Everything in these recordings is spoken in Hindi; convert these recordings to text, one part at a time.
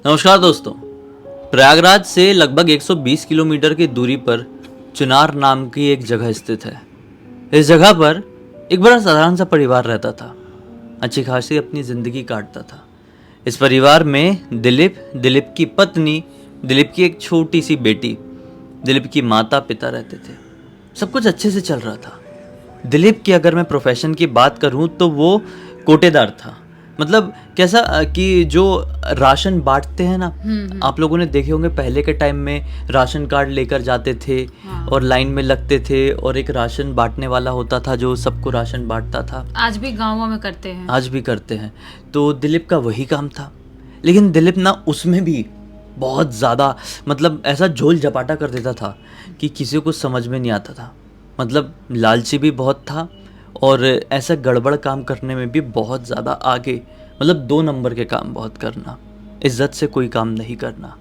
नमस्कार दोस्तों। प्रयागराज से लगभग 120 किलोमीटर की दूरी पर चुनार नाम की एक जगह स्थित है। इस जगह पर एक बड़ा साधारण सा परिवार रहता था। अच्छी खासी अपनी ज़िंदगी काटता था। इस परिवार में दिलीप की पत्नी, दिलीप की एक छोटी सी बेटी, दिलीप की माता पिता रहते थे। सब कुछ अच्छे से चल रहा था। दिलीप की अगर मैं प्रोफेशन की बात करूं तो वो कोटेदार था। मतलब कैसा कि जो राशन बांटते हैं ना, आप लोगों ने देखे होंगे पहले के टाइम में राशन कार्ड लेकर जाते थे। हाँ। और लाइन में लगते थे और एक राशन बांटने वाला होता था जो सबको राशन बांटता था। आज भी गांवों में करते हैं। आज भी करते हैं। तो दिलीप का वही काम था। लेकिन दिलीप ना उसमें भी बहुत ज़्यादा मतलब ऐसा झोल झपाटा कर देता था कि किसी को समझ में नहीं आता था। मतलब लालची भी बहुत था और ऐसा गड़बड़ काम करने में भी बहुत ज़्यादा आगे। मतलब 2 नंबर के काम बहुत करना, इज्जत से कोई काम नहीं करना।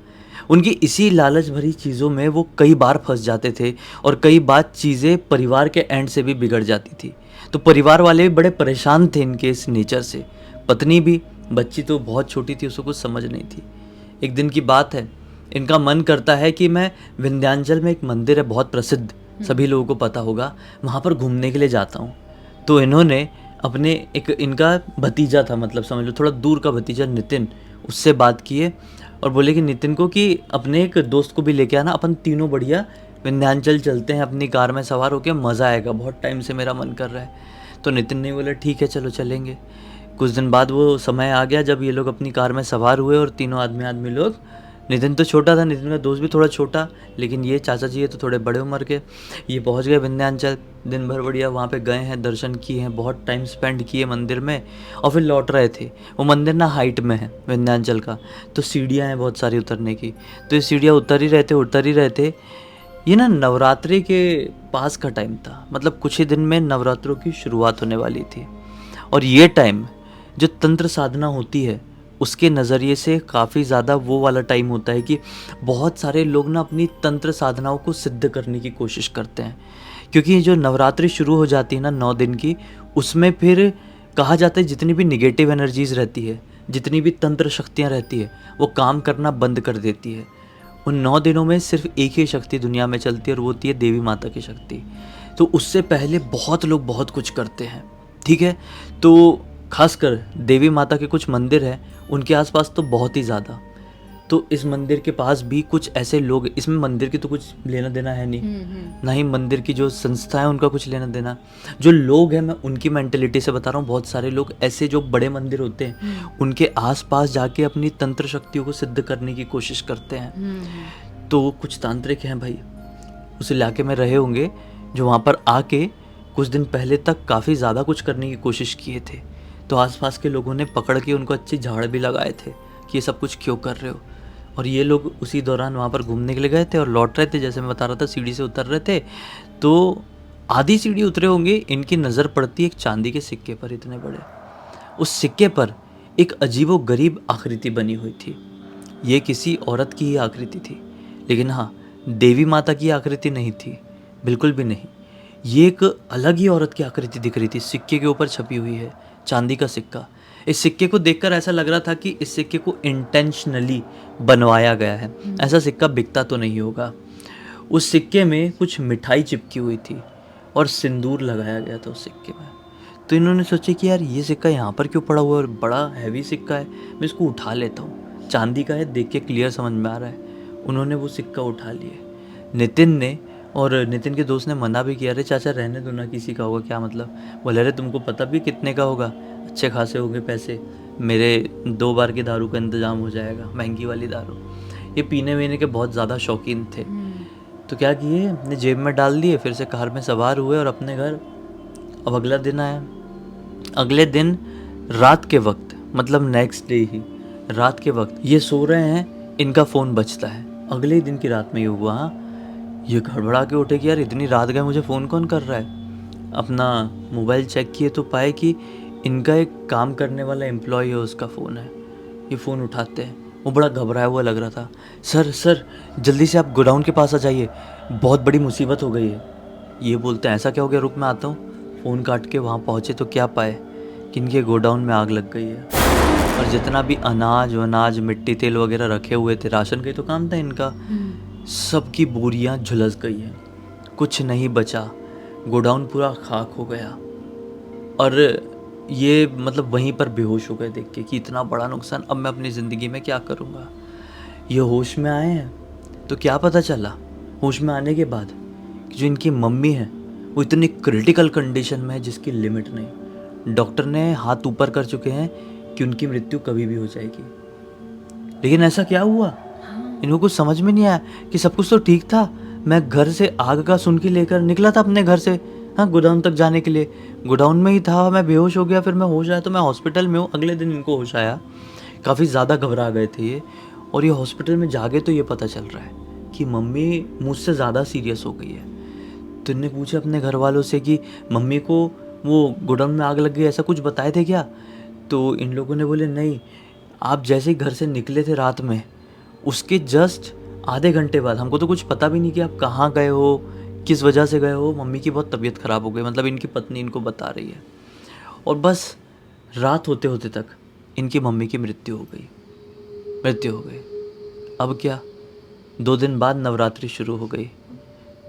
उनकी इसी लालच भरी चीज़ों में वो कई बार फंस जाते थे और कई बार चीज़ें परिवार के एंड से भी बिगड़ जाती थी। तो परिवार वाले भी बड़े परेशान थे इनके इस नेचर से। पत्नी भी, बच्ची तो बहुत छोटी थी, उसको कुछ समझ नहीं थी। एक दिन की बात है, इनका मन करता है कि मैं विंध्याचल में एक मंदिर है बहुत प्रसिद्ध, सभी लोगों को पता होगा, वहाँ पर घूमने के लिए जाता हूँ। तो इन्होंने अपने एक इनका भतीजा था, मतलब समझ लो थोड़ा दूर का भतीजा नितिन, उससे बात किए और बोले कि नितिन को कि अपने एक दोस्त को भी लेके आना, अपन तीनों बढ़िया विंध्याचल चलते हैं अपनी कार में सवार होकर, मज़ा आएगा, बहुत टाइम से मेरा मन कर रहा है। तो नितिन ने बोला ठीक है चलो चलेंगे। कुछ दिन बाद वो समय आ गया जब ये लोग अपनी कार में सवार हुए और तीनों आदमी लोग। नितिन तो छोटा था, नितिन का दोस्त भी थोड़ा छोटा, लेकिन ये चाचा जी ये तो थोड़े बड़े उम्र के। ये पहुंच गए विंध्याचल। दिन भर बढ़िया वहाँ पे गए हैं, दर्शन किए हैं, बहुत टाइम स्पेंड किए मंदिर में और फिर लौट रहे थे। वो मंदिर ना हाइट में है विंध्याचल का, तो सीढ़ियाँ हैं बहुत सारी उतरने की। तो ये सीढ़ियाँ उतर ही रहे थे। ये ना नवरात्रि के पास का टाइम था, मतलब कुछ ही दिन में नवरात्रों की शुरुआत होने वाली थी। और ये टाइम जो तंत्र साधना होती है उसके नज़रिए से काफ़ी ज़्यादा वो वाला टाइम होता है कि बहुत सारे लोग ना अपनी तंत्र साधनाओं को सिद्ध करने की कोशिश करते हैं। क्योंकि जो नवरात्रि शुरू हो जाती है ना 9 दिन की, उसमें फिर कहा जाता है जितनी भी निगेटिव एनर्जीज़ रहती है, जितनी भी तंत्र शक्तियाँ रहती है, वो काम करना बंद कर देती है। उन 9 दिनों में सिर्फ एक ही शक्ति दुनिया में चलती है और वो होती है देवी माता की शक्ति। तो उससे पहले बहुत लोग बहुत कुछ करते हैं, ठीक है। तो खासकर देवी माता के कुछ मंदिर हैं, उनके आसपास तो बहुत ही ज़्यादा। तो इस मंदिर के पास भी कुछ ऐसे लोग, इसमें मंदिर की तो कुछ लेना देना है नहीं, ना ही मंदिर की जो संस्था है उनका कुछ लेना देना। जो लोग हैं मैं उनकी मेंटेलिटी से बता रहा हूँ। बहुत सारे लोग ऐसे जो बड़े मंदिर होते हैं उनके आसपास जाके अपनी तंत्र शक्तियों को सिद्ध करने की कोशिश करते हैं। तो कुछ तांत्रिक हैं भाई उस इलाके में रहे होंगे, जो वहाँ पर आके कुछ दिन पहले तक काफ़ी ज़्यादा कुछ करने की कोशिश किए थे। तो आसपास के लोगों ने पकड़ के उनको अच्छी झाड़ भी लगाए थे कि ये सब कुछ क्यों कर रहे हो। और ये लोग उसी दौरान वहाँ पर घूमने के लिए गए थे और लौट रहे थे, जैसे मैं बता रहा था सीढ़ी से उतर रहे थे। तो आधी सीढ़ी उतरे होंगे, इनकी नज़र पड़ती है एक चांदी के सिक्के पर, इतने बड़े। उस सिक्के पर एक अजीबो गरीब आकृति बनी हुई थी। ये किसी औरत की ही आकृति थी, लेकिन हाँ देवी माता की आकृति नहीं थी, बिल्कुल भी नहीं। ये एक अलग ही औरत की आकृति दिख रही थी, सिक्के के ऊपर छपी हुई है, चांदी का सिक्का। इस सिक्के को देखकर ऐसा लग रहा था कि इस सिक्के को इंटेंशनली बनवाया गया है, ऐसा सिक्का बिकता तो नहीं होगा। उस सिक्के में कुछ मिठाई चिपकी हुई थी और सिंदूर लगाया गया था उस सिक्के में। तो इन्होंने सोचा कि यार ये सिक्का यहाँ पर क्यों पड़ा हुआ है, और बड़ा हैवी सिक्का है, मैं इसको उठा लेता हूँ, चांदी का है, देख के क्लियर समझ में आ रहा है। उन्होंने वो सिक्का उठा लिया। नितिन ने और नितिन के दोस्त ने मना भी किया, अरे चाचा रहने दो ना, किसी का होगा क्या मतलब। बोले अरे तुमको पता भी कितने का होगा, अच्छे खासे होंगे पैसे, मेरे 2 बार की दारू का इंतज़ाम हो जाएगा, महंगी वाली दारू। ये पीने वीने के बहुत ज़्यादा शौकीन थे। तो क्या किए, अपने जेब में डाल दिए, फिर से कार में सवार हुए और अपने घर। अब अगला दिन आया। अगले दिन रात के वक्त, मतलब नेक्स्ट डे ही रात के वक्त ये सो रहे हैं, इनका फ़ोन बजता है। अगले ही दिन की रात में ये हुआ। हाँ, ये गड़बड़ा के उठे कि यार इतनी रात गए, मुझे फ़ोन कौन कर रहा है। अपना मोबाइल चेक किए तो पाए कि इनका एक काम करने वाला एम्प्लॉय है, उसका फ़ोन है। ये फ़ोन उठाते हैं, वो बड़ा घबराया हुआ लग रहा था। सर जल्दी से आप गोडाउन के पास आ जाइए, बहुत बड़ी मुसीबत हो गई है। ये बोलते हैं ऐसा क्या हो गया, रुक मैं आता हूँ। फ़ोन काट के वहाँ पहुँचे तो क्या पाए कि इनके गोडाउन में आग लग गई है। और जितना भी अनाज वनाज मिट्टी तेल वगैरह रखे हुए थे, राशन का ही तो काम था इनका, सबकी बोरियां झुलस गई हैं, कुछ नहीं बचा, गोडाउन पूरा खाक हो गया। और ये मतलब वहीं पर बेहोश हो गए देख के कि इतना बड़ा नुकसान, अब मैं अपनी ज़िंदगी में क्या करूँगा। ये होश में आए हैं तो क्या पता चला होश में आने के बाद कि जो इनकी मम्मी है वो इतनी क्रिटिकल कंडीशन में है जिसकी लिमिट नहीं। डॉक्टर ने हाथ ऊपर कर चुके हैं कि उनकी मृत्यु कभी भी हो जाएगी। लेकिन ऐसा क्या हुआ, इनको कुछ समझ में नहीं आया कि सब कुछ तो ठीक था। मैं घर से आग का सुनकी लेकर निकला था अपने घर से, हाँ, गोडाउन तक जाने के लिए। गोडाउन में ही था, मैं बेहोश हो गया, फिर मैं होश आया तो मैं हॉस्पिटल में हूँ। अगले दिन इनको होश आया, काफ़ी ज़्यादा घबरा गए थे ये। और ये हॉस्पिटल में जाके तो ये पता चल रहा है कि मम्मी मुझसे ज़्यादा सीरियस हो गई है। तो इन्हें पूछा अपने घर वालों से कि मम्मी को वो गोडाउन में आग लग गई, ऐसा कुछ बताए थे क्या? तो इन लोगों ने बोले नहीं, आप जैसे ही घर से निकले थे रात में, उसके जस्ट आधे घंटे बाद, हमको तो कुछ पता भी नहीं कि आप कहाँ गए हो, किस वजह से गए हो, मम्मी की बहुत तबीयत ख़राब हो गई। मतलब इनकी पत्नी इनको बता रही है। और बस रात होते होते तक इनकी मम्मी की मृत्यु हो गई। अब क्या, 2 दिन बाद नवरात्रि शुरू हो गई।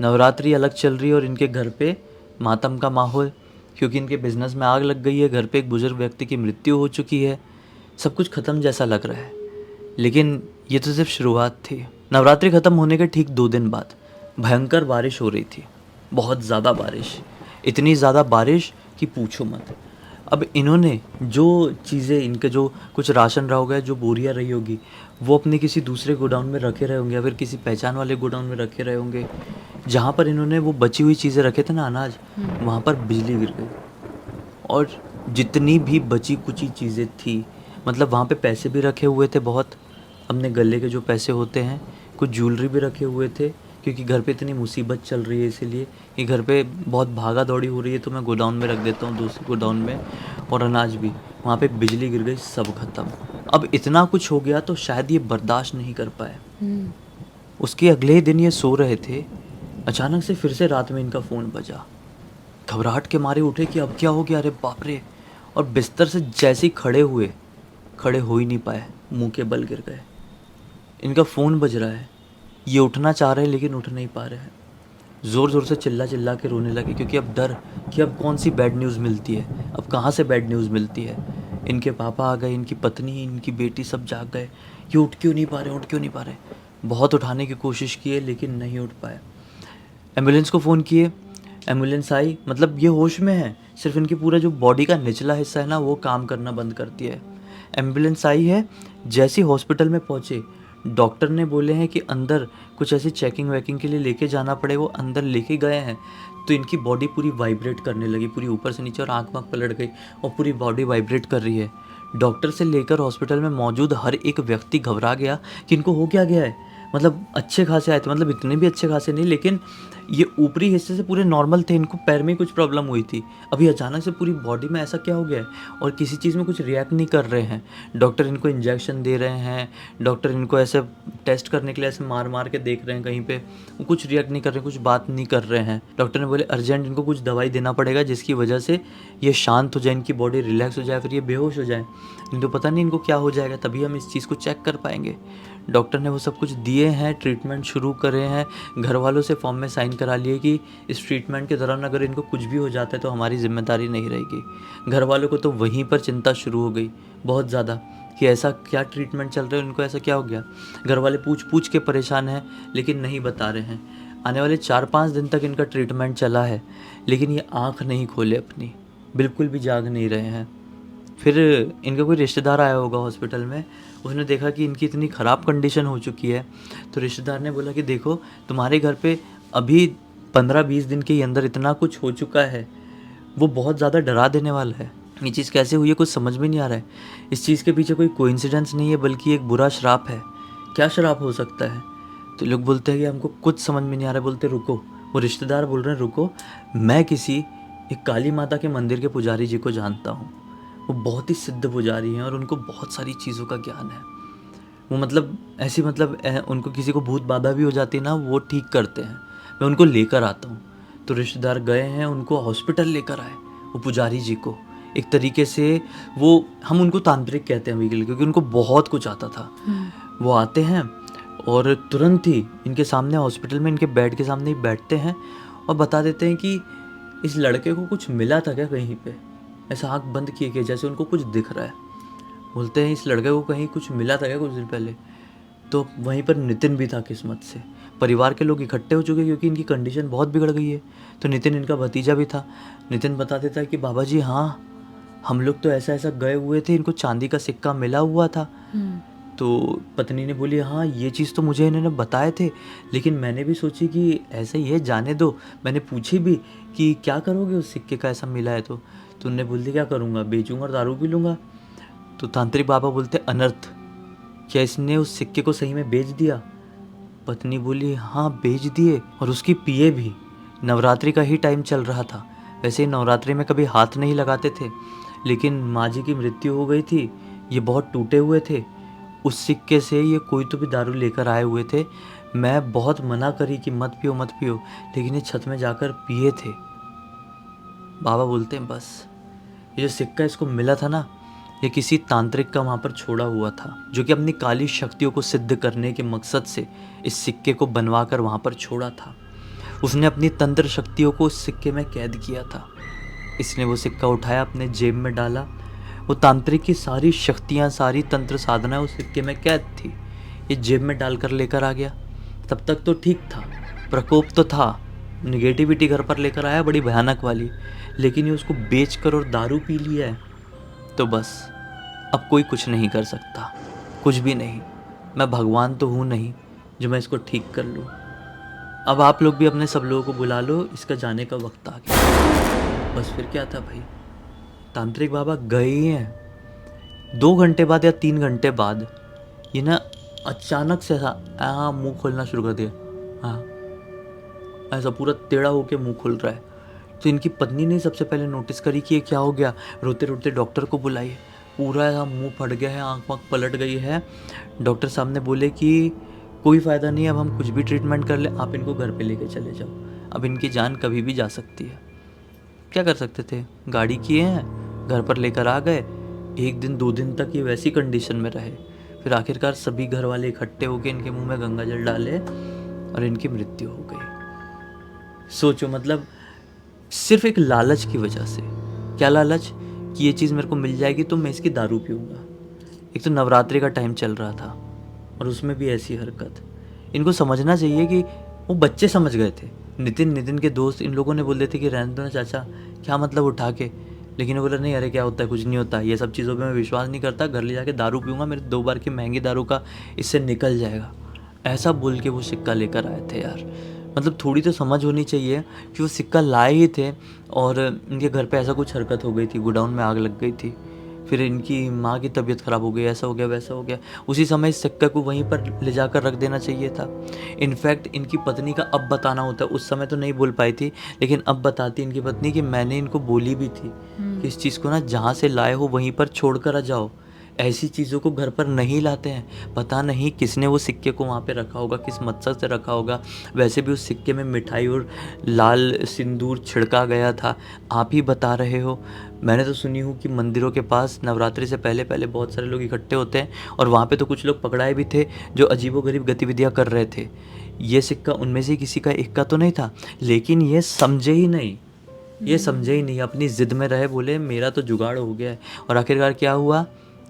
नवरात्रि अलग चल रही है और इनके घर पे मातम का माहौल, क्योंकि इनके बिजनेस में आग लग गई है, घर पे एक बुजुर्ग व्यक्ति की मृत्यु हो चुकी है, सब कुछ ख़त्म जैसा लग रहा है। लेकिन ये तो सिर्फ शुरुआत थी। नवरात्रि ख़त्म होने के ठीक 2 दिन बाद भयंकर बारिश हो रही थी, बहुत ज़्यादा बारिश, इतनी ज़्यादा बारिश कि पूछो मत। अब इन्होंने जो चीज़ें, इनके जो कुछ राशन रहा होगा, जो बोरियां रही होगी, वो अपने किसी दूसरे गोडाउन में रखे रहे होंगे या फिर किसी पहचान वाले गोडाउन में रखे रहे होंगे। जहाँ पर इन्होंने वो बची हुई चीज़ें रखे थे ना, अनाज, वहाँ पर बिजली गिर गई। और जितनी भी बची कुची चीज़ें थी, मतलब वहाँ पे पैसे भी रखे हुए थे बहुत, अपने गले के जो पैसे होते हैं, कुछ ज्वेलरी भी रखे हुए थे, क्योंकि घर पे इतनी मुसीबत चल रही है इसीलिए कि घर पे बहुत भागा दौड़ी हो रही है, तो मैं गोडाउन में रख देता हूँ, दूसरे गोडाउन में। और अनाज भी, वहाँ पे बिजली गिर गई, सब खत्म। अब इतना कुछ हो गया तो शायद ये बर्दाश्त नहीं कर पाए। उसके अगले ही दिन ये सो रहे थे, अचानक से फिर से रात में इनका फ़ोन बजा। घबराहट के मारे उठे कि अब क्या हो गया, अरे बाप रे। और बिस्तर से जैसे ही खड़े हो ही नहीं पाए, मुंह के बल गिर गए। इनका फ़ोन बज रहा है, ये उठना चाह रहे हैं लेकिन उठ नहीं पा रहे हैं। ज़ोर ज़ोर से चिल्ला के रोने लगे, क्योंकि अब डर कि अब कौन सी बैड न्यूज़ मिलती है, अब कहाँ से बैड न्यूज़ मिलती है। इनके पापा आ गए, इनकी पत्नी, इनकी बेटी सब जाग गए। ये उठ क्यों नहीं पा रहे। बहुत उठाने की कोशिश की है लेकिन नहीं उठ पाए। एम्बुलेंस को फ़ोन किए, एम्बुलेंस आई, मतलब ये होश में है, सिर्फ इनकी पूरा जो बॉडी का निचला हिस्सा है ना, वो काम करना बंद करती है। एम्बुलेंस आई है, जैसे ही हॉस्पिटल में पहुँचे, डॉक्टर ने बोले हैं कि अंदर कुछ ऐसी चेकिंग वेकिंग के लिए लेके जाना पड़े। वो अंदर लेके गए हैं तो इनकी बॉडी पूरी वाइब्रेट करने लगी, पूरी ऊपर से नीचे, और आँख वाँख पलट गई और पूरी बॉडी वाइब्रेट कर रही है। डॉक्टर से लेकर हॉस्पिटल में मौजूद हर एक व्यक्ति घबरा गया कि इनको हो क्या गया है। मतलब अच्छे खासे आए थे, मतलब इतने भी अच्छे खासे नहीं, लेकिन ये ऊपरी हिस्से से पूरे नॉर्मल थे, इनको पैर में कुछ प्रॉब्लम हुई थी, अभी अचानक से पूरी बॉडी में ऐसा क्या हो गया है, और किसी चीज़ में कुछ रिएक्ट नहीं कर रहे हैं। डॉक्टर इनको इंजेक्शन दे रहे हैं, डॉक्टर इनको ऐसे टेस्ट करने के लिए ऐसे मार के देख रहे हैं कहीं पे, वो कुछ रिएक्ट नहीं कर रहे, कुछ बात नहीं कर रहे हैं। डॉक्टर ने बोले अर्जेंट इनको कुछ दवाई देना पड़ेगा जिसकी वजह से ये शांत हो जाए, इनकी बॉडी रिलैक्स हो जाए, फिर ये बेहोश हो जाए। इनको पता नहीं इनको क्या हो जाएगा, तभी हम इस चीज़ को चेक कर पाएंगे। डॉक्टर ने वो सब कुछ दिए हैं, ट्रीटमेंट शुरू करे हैं, घर वालों से फॉर्म में साइन करा लिए कि इस ट्रीटमेंट के दौरान अगर इनको कुछ भी हो जाता है तो हमारी जिम्मेदारी नहीं रहेगी। घर वालों को तो वहीं पर चिंता शुरू हो गई बहुत ज़्यादा कि ऐसा क्या ट्रीटमेंट चल रहा है, इनको ऐसा क्या हो गया। घर वाले पूछ के परेशान हैं लेकिन नहीं बता रहे हैं। आने वाले 4-5 दिन तक इनका ट्रीटमेंट चला है, लेकिन ये आँख नहीं खोले अपनी, बिल्कुल भी जाग नहीं रहे हैं। फिर इनका कोई रिश्तेदार आया होगा हॉस्पिटल में, उसने देखा कि इनकी इतनी ख़राब कंडीशन हो चुकी है, तो रिश्तेदार ने बोला कि देखो तुम्हारे घर पे अभी 15-20 दिन के अंदर इतना कुछ हो चुका है, वो बहुत ज़्यादा डरा देने वाला है। ये चीज़ कैसे हुई है कुछ समझ में नहीं आ रहा है। इस चीज़ के पीछे कोई कोइंसिडेंस नहीं है, बल्कि एक बुरा श्राप है। क्या श्राप हो सकता है? तो लोग बोलते हैं कि हमको कुछ समझ में नहीं आ रहा है। बोलते रुको, वो रिश्तेदार बोल रहे हैं रुको, मैं किसी एक काली माता के मंदिर के पुजारी जी को जानता हूँ। वो बहुत ही सिद्ध पुजारी हैं और उनको बहुत सारी चीज़ों का ज्ञान है। वो मतलब ऐसी उनको किसी को भूत बाधा भी हो जाती है ना, वो ठीक करते हैं। मैं उनको लेकर आता हूँ। तो रिश्तेदार गए हैं, उनको हॉस्पिटल लेकर आए, वो पुजारी जी को एक तरीके से वो, हम उनको तांत्रिक कहते हैं अभी के लिए, क्योंकि उनको बहुत कुछ आता था। वो आते हैं और तुरंत ही इनके सामने हॉस्पिटल में इनके बेड के सामने ही बैठते हैं और बता देते हैं कि इस लड़के को कुछ मिला था क्या कहीं पे, ऐसा आँख बंद किए कि जैसे उनको कुछ दिख रहा है। बोलते हैं इस लड़के को कहीं कुछ मिला था क्या कुछ दिन पहले। तो वहीं पर नितिन भी था किस्मत से। परिवार के लोग इकट्ठे हो चुके क्योंकि इनकी कंडीशन बहुत बिगड़ गई है। तो नितिन इनका भतीजा भी था। नितिन बता देता है कि बाबा जी हाँ, हम लोग तो ऐसा ऐसा गए हुए थे, इनको चांदी का सिक्का मिला हुआ था। तो पत्नी ने बोली हाँ ये चीज़ तो मुझे इन्होंने बताए थे, लेकिन मैंने भी सोची कि ऐसे ही है, जाने दो। मैंने पूछी भी कि क्या करोगे उस सिक्के का, ऐसा मिला है तो उन्होंने बोल दिया क्या करूँगा, बेचूंगा और दारू पी लूँगा। तो तांत्रिक बाबा बोलते अनर्थ, क्या इसने उस सिक्के को सही में बेच दिया। पत्नी बोली हाँ बेच दिए, और उसकी पिए भी। नवरात्रि का ही टाइम चल रहा था। वैसे ही नवरात्रि में कभी हाथ नहीं लगाते थे, लेकिन माँ जी की मृत्यु हो गई थी, ये बहुत टूटे हुए थे। उस सिक्के से ये कोई तो भी दारू लेकर आए हुए थे। मैं बहुत मना करी कि मत पियो मत पियो, लेकिन ये छत में जाकर पिए थे। बाबा बोलते हैं बस ये जो सिक्का इसको मिला था ना, ये किसी तांत्रिक का वहाँ पर छोड़ा हुआ था, जो कि अपनी काली शक्तियों को सिद्ध करने के मकसद से इस सिक्के को बनवा कर वहाँ पर छोड़ा था। उसने अपनी तंत्र शक्तियों को उस सिक्के में कैद किया था। इसने वो सिक्का उठाया, अपने जेब में डाला। वो तांत्रिक की सारी शक्तियाँ, सारी तंत्र साधना उस सिक्के में कैद थी। ये जेब में डालकर लेकर आ गया। तब तक तो ठीक था, प्रकोप तो था, निगेटिविटी घर पर लेकर आया बड़ी भयानक वाली, लेकिन ये उसको बेच कर और दारू पी लिया है। तो बस अब कोई कुछ नहीं कर सकता, कुछ भी नहीं। मैं भगवान तो हूँ नहीं जो मैं इसको ठीक कर लूँ। अब आप लोग भी अपने सब लोगों को बुला लो, इसका जाने का वक्त आ गया। बस फिर क्या था भाई, तांत्रिक बाबा गए ही हैं। 2 घंटे बाद या 3 घंटे बाद ये ना अचानक से ऐसा मुंह खोलना शुरू कर दिया। हाँ, ऐसा पूरा टेढ़ा होके मुंह खुल रहा है। तो इनकी पत्नी ने सबसे पहले नोटिस करी कि ये क्या हो गया। रोते रोते डॉक्टर को बुलाई। पूरा ऐसा मुंह फट गया है, आँख वाँख पलट गई है। डॉक्टर साहब ने बोले कि कोई फ़ायदा नहीं, अब हम कुछ भी ट्रीटमेंट कर ले, आप इनको घर पे लेके चले जाओ, अब इनकी जान कभी भी जा सकती है। क्या कर सकते थे, गाड़ी किए हैं, घर पर लेकर आ गए। 1 दिन 2 दिन तक ये वैसी कंडीशन में रहे। फिर आखिरकार सभी घर वाले इकट्ठे होकर इनके मुंह में गंगा जल डाले और इनकी मृत्यु हो गई। सोचो, मतलब सिर्फ एक लालच की वजह से। क्या लालच? कि ये चीज़ मेरे को मिल जाएगी तो मैं इसकी दारू पीऊँगा। एक तो नवरात्रि का टाइम चल रहा था और उसमें भी ऐसी हरकत। इनको समझना चाहिए कि वो बच्चे समझ गए थे। नितिन के दोस्त इन लोगों ने बोल देते कि रहने दो ना चाचा, क्या मतलब उठा के। लेकिन वो बोला नहीं, अरे क्या होता है, कुछ नहीं होता, ये सब चीज़ों पे मैं विश्वास नहीं करता, घर ले जाके दारू पीऊँगा, मेरे 2 बार की महंगी दारू का इससे निकल जाएगा। ऐसा बोल के वो सिक्का लेकर आए थे यार। मतलब थोड़ी तो समझ होनी चाहिए कि वो सिक्का लाए ही थे और इनके घर पे ऐसा कुछ हरकत हो गई थी, गोडाउन में आग लग गई थी, फिर इनकी माँ की तबीयत ख़राब हो गई, ऐसा हो गया वैसा हो गया। उसी समय इस सिक्के को वहीं पर ले जाकर रख देना चाहिए था। इनफैक्ट इनकी पत्नी का अब बताना होता, उस समय तो नहीं बोल पाई थी, लेकिन अब बताती इनकी पत्नी कि मैंने इनको बोली भी थी कि इस चीज़ को ना जहाँ से लाए हो वहीं पर छोड़ कर आ जाओ। ऐसी चीज़ों को घर पर नहीं लाते हैं। पता नहीं किसने वो सिक्के को वहाँ पे रखा होगा, किस मकसद से रखा होगा। वैसे भी उस सिक्के में मिठाई और लाल सिंदूर छिड़का गया था। आप ही बता रहे हो। मैंने तो सुनी हूँ कि मंदिरों के पास नवरात्रि से पहले पहले बहुत सारे लोग इकट्ठे होते हैं और वहाँ पे तो कुछ लोग पकड़ाए भी थे जो अजीबोगरीब गतिविधियाँ कर रहे थे। ये सिक्का उनमें से किसी का एक का तो नहीं था, लेकिन ये समझे ही नहीं। ये समझे ही नहीं, अपनी ज़िद में रहे, बोले मेरा तो जुगाड़ हो गया है। और आखिरकार क्या हुआ,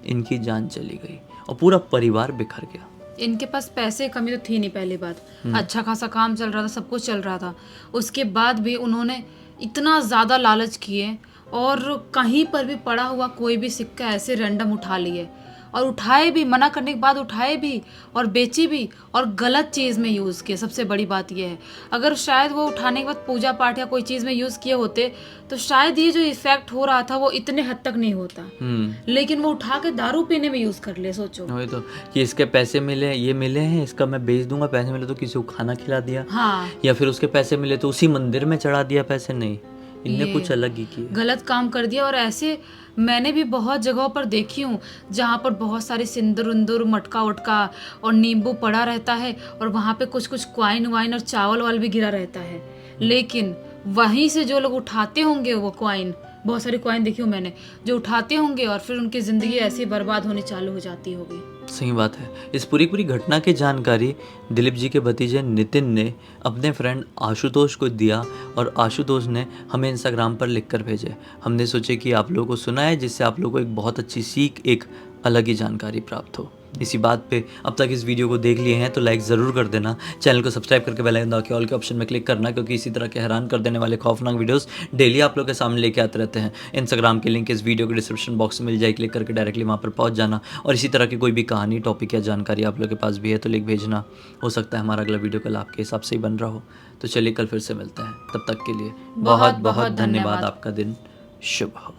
इनकी जान चली गई और पूरा परिवार बिखर गया। इनके पास पैसे की कमी तो थी नहीं, पहली बात। अच्छा खासा काम चल रहा था, सब कुछ चल रहा था। उसके बाद भी उन्होंने इतना ज़्यादा लालच किए और कहीं पर भी पड़ा हुआ कोई भी सिक्का ऐसे रैंडम उठा लिए और उठाए भी, मना करने के बाद उठाए भी और बेची भी और गलत चीज़ में यूज़ किए। सबसे बड़ी बात यह है, अगर शायद वो उठाने के बाद पूजा पाठ या कोई चीज़ में यूज़ किए होते तो शायद ये जो इफेक्ट हो रहा था वो इतने हद तक नहीं होता। लेकिन वो उठा के दारू पीने में यूज़ कर ले। सोचो वही तो, कि इसके पैसे मिले, ये मिले हैं, इसका मैं बेच दूंगा, पैसे मिले तो किसी को खाना खिला दिया। हाँ, या फिर उसके पैसे मिले तो उसी मंदिर में चढ़ा दिया पैसे। नहीं, इनने कुछ अलग ही किया, गलत काम कर दिया। और ऐसे मैंने भी बहुत जगहों पर देखी हूँ जहाँ पर बहुत सारे सिंदूर उंदूर, मटका वटका और नींबू पड़ा रहता है और वहाँ पे कुछ कुछ क्वाइन वाइन और चावल वाल भी गिरा रहता है। लेकिन वहीं से जो लोग उठाते होंगे वो क्वाइन, बहुत सारे कॉइन देखी हूँ मैंने जो उठाते होंगे और फिर उनकी ज़िंदगी ऐसे ही बर्बाद होनी चालू हो जाती होगी। सही बात है। इस पूरी घटना की जानकारी दिलीप जी के भतीजे नितिन ने अपने फ्रेंड आशुतोष को दिया और आशुतोष ने हमें इंस्टाग्राम पर लिख कर भेजे। हमने सोचे कि आप लोगों को सुनाए जिससे आप लोगों को एक बहुत अच्छी सीख, एक अलग ही जानकारी प्राप्त हो। इसी बात पे अब तक इस वीडियो को देख लिए हैं तो लाइक ज़रूर कर देना, चैनल को सब्सक्राइब करके बेल आइकन दबा के ऑल के ऑप्शन में क्लिक करना, क्योंकि इसी तरह के हैरान कर देने वाले खौफनाक वीडियोस डेली आप लोग के सामने लेके आते रहते हैं। इंस्टाग्राम की लिंक इस वीडियो के डिस्क्रिप्शन बॉक्स में मिल जाए, क्लिक करके डायरेक्टली वहाँ पर पहुँच जाना। और इसी तरह की कोई भी कहानी, टॉपिक या जानकारी आप लोग के पास भी है तो लिख भेजना। हो सकता है हमारा अगला वीडियो कल आपके हिसाब से ही बन रहा हो। तो चलिए कल फिर से मिलते हैं, तब तक के लिए बहुत बहुत धन्यवाद। आपका दिन शुभ हो।